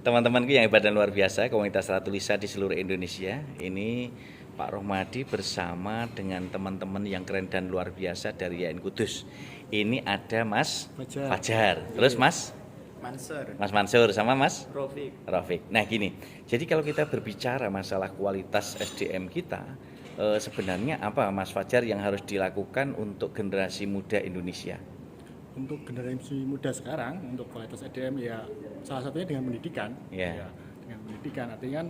teman-temanku yang hebat dan luar biasa, komunitas Ratu Lisa di seluruh Indonesia. Ini Pak Rohmadi bersama dengan teman-teman yang keren dan luar biasa dari YN Kudus. Ini ada Mas Fajar, terus Mas Mansur sama Mas Rofik. Nah gini, jadi kalau kita berbicara masalah kualitas SDM kita, sebenarnya apa Mas Fajar yang harus dilakukan untuk generasi muda Indonesia? Untuk generasi muda sekarang, untuk kualitas SDM ya salah satunya dengan pendidikan. Ya. Ya, dengan pendidikan, artinya kan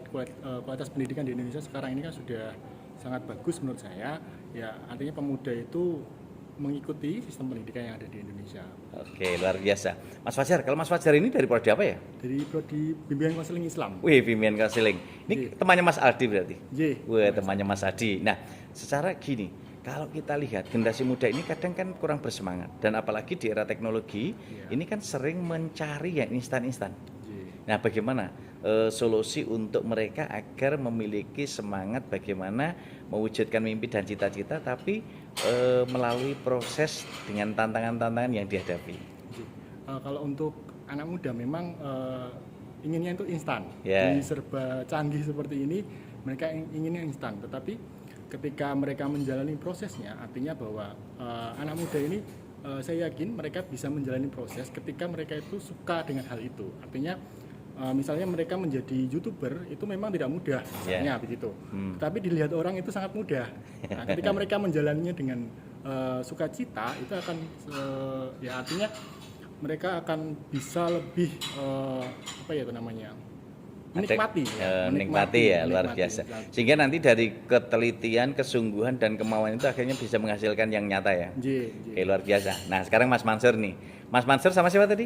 kualitas pendidikan di Indonesia sekarang ini kan sudah sangat bagus menurut saya. Ya, artinya pemuda itu mengikuti sistem pendidikan yang ada di Indonesia. Oke, luar biasa. Mas Fajar, kalau Mas Fajar ini dari prodi apa ya? Dari prodi bimbingan konseling Islam. Wih, bimbingan konseling. Ini temannya Mas Aldi berarti? Iya. Wih, temannya Mas Aldi. Nah, secara gini, kalau kita lihat generasi muda ini kadang kan kurang bersemangat. Dan apalagi di era teknologi, ini kan sering mencari yang instan-instan. Nah, bagaimana solusi untuk mereka agar memiliki semangat bagaimana mewujudkan mimpi dan cita-cita, tapi melalui proses dengan tantangan-tantangan yang dihadapi? Kalau untuk anak muda memang inginnya itu instan. Yeah. Di serba canggih seperti ini, mereka inginnya instan. Tetapi ketika mereka menjalani prosesnya, artinya bahwa anak muda ini saya yakin mereka bisa menjalani proses ketika mereka itu suka dengan hal itu. Artinya misalnya mereka menjadi YouTuber itu memang tidak mudah, misalnya begitu. Tapi dilihat orang itu sangat mudah. Nah, ketika mereka menjalaninya dengan sukacita, itu akan ya artinya mereka akan bisa lebih menikmati ya, luar biasa. Sehingga nanti dari ketelitian, kesungguhan dan kemauan itu akhirnya bisa menghasilkan yang nyata ya. Oke, luar biasa. Nah, sekarang Mas Mansur nih. Mas Mansur sama siapa tadi?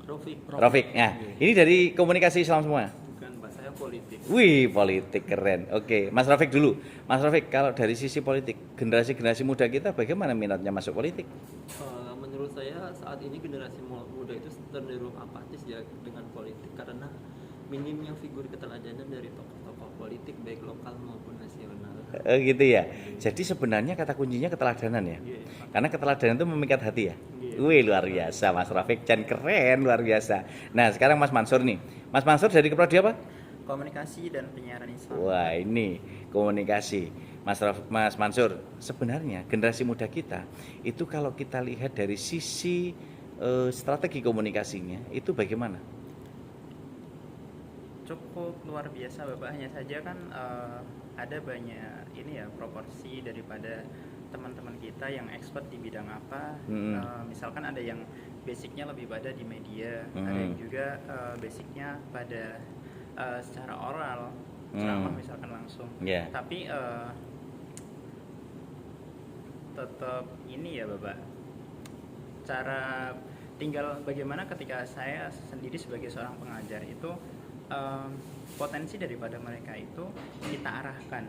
Rofik. Nah, ini dari komunikasi Islam semua? Bukan, Pak, saya politik. Wih, politik keren. Oke, Mas Rofik dulu. Mas Rofik, kalau dari sisi politik, generasi muda kita bagaimana minatnya masuk politik? Menurut saya saat ini generasi muda itu cenderung apatis ya dengan politik karena minimnya figur keteladanan dari tokoh-tokoh politik baik lokal maupun nasional. Gitu ya. Jadi sebenarnya kata kuncinya keteladanan ya. Karena keteladanan itu memikat hati ya. Wih, luar biasa Mas Rafik, dan keren, luar biasa. Nah, sekarang Mas Mansur nih. Mas Mansur dari prodi apa? Komunikasi dan penyiaran Islam. Wah, ini komunikasi. Mas Mansur, sebenarnya generasi muda kita itu kalau kita lihat dari sisi strategi komunikasinya itu bagaimana? Cukup luar biasa Bapak, hanya saja kan ada banyak ini ya proporsi daripada teman-teman kita yang expert di bidang apa. Misalkan ada yang basicnya lebih pada di media, ada yang juga basicnya pada secara oral, ceramah misalkan langsung. Tapi tetap ini ya Bapak, cara tinggal bagaimana ketika saya sendiri sebagai seorang pengajar itu potensi daripada mereka itu kita arahkan.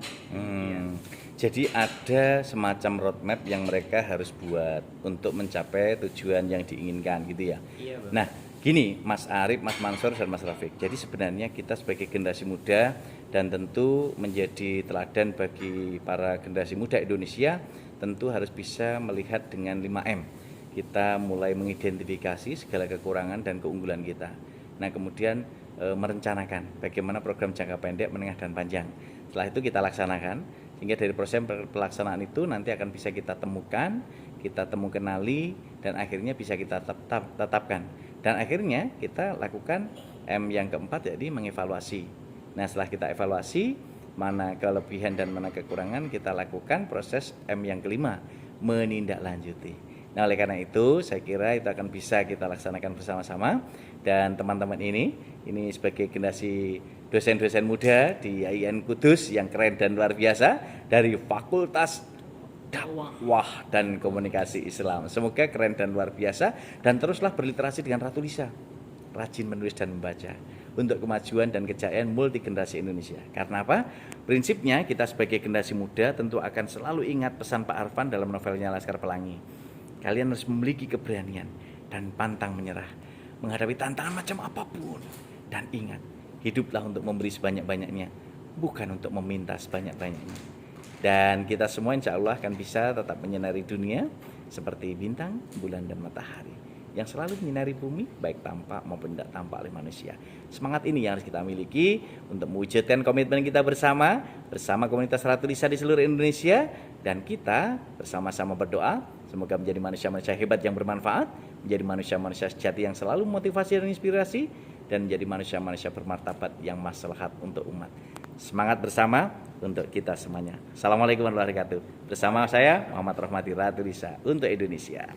Jadi ada semacam roadmap yang mereka harus buat untuk mencapai tujuan yang diinginkan gitu ya. Iya, Bapak. Nah, gini Mas Arif, Mas Mansur, dan Mas Rafik. Jadi sebenarnya kita sebagai generasi muda dan tentu menjadi teladan bagi para generasi muda Indonesia, tentu harus bisa melihat dengan 5M. Kita mulai mengidentifikasi segala kekurangan dan keunggulan kita. Nah, kemudian merencanakan bagaimana program jangka pendek, menengah, dan panjang. Setelah itu kita laksanakan, sehingga dari proses pelaksanaan itu nanti akan bisa kita temukan, kita kenali, dan akhirnya bisa kita tetapkan. Dan akhirnya kita lakukan M yang keempat, jadi mengevaluasi. Nah, setelah kita evaluasi, mana kelebihan dan mana kekurangan, kita lakukan proses M yang kelima, menindaklanjuti. Nah, oleh karena itu saya kira itu akan bisa kita laksanakan bersama-sama. Dan teman-teman ini sebagai generasi dosen-dosen muda di YN Kudus yang keren dan luar biasa dari Fakultas Dakwah dan Komunikasi Islam. Semoga keren dan luar biasa dan teruslah berliterasi dengan Ratu Lisa. Rajin menulis dan membaca untuk kemajuan dan kejayaan multi generasi Indonesia. Karena apa? Prinsipnya kita sebagai generasi muda tentu akan selalu ingat pesan Pak Arfan dalam novelnya Laskar Pelangi. Kalian harus memiliki keberanian dan pantang menyerah menghadapi tantangan macam apapun. Dan ingat, hiduplah untuk memberi sebanyak-banyaknya, bukan untuk meminta sebanyak-banyaknya. Dan kita semua insya Allah akan bisa tetap menyinari dunia seperti bintang, bulan, dan matahari. yang selalu menyinari bumi baik tampak maupun tidak tampak oleh manusia. Semangat ini yang harus kita miliki untuk mewujudkan komitmen kita bersama komunitas Ratu Lisa di seluruh Indonesia, dan kita bersama-sama berdoa semoga menjadi manusia-manusia hebat yang bermanfaat, menjadi manusia-manusia sejati yang selalu memotivasi dan inspirasi, dan menjadi manusia-manusia bermartabat yang maslahat untuk umat. Semangat bersama untuk kita semuanya. Assalamualaikum warahmatullahi wabarakatuh. Bersama saya Muhammad Rahmati, Ratu Lisa untuk Indonesia.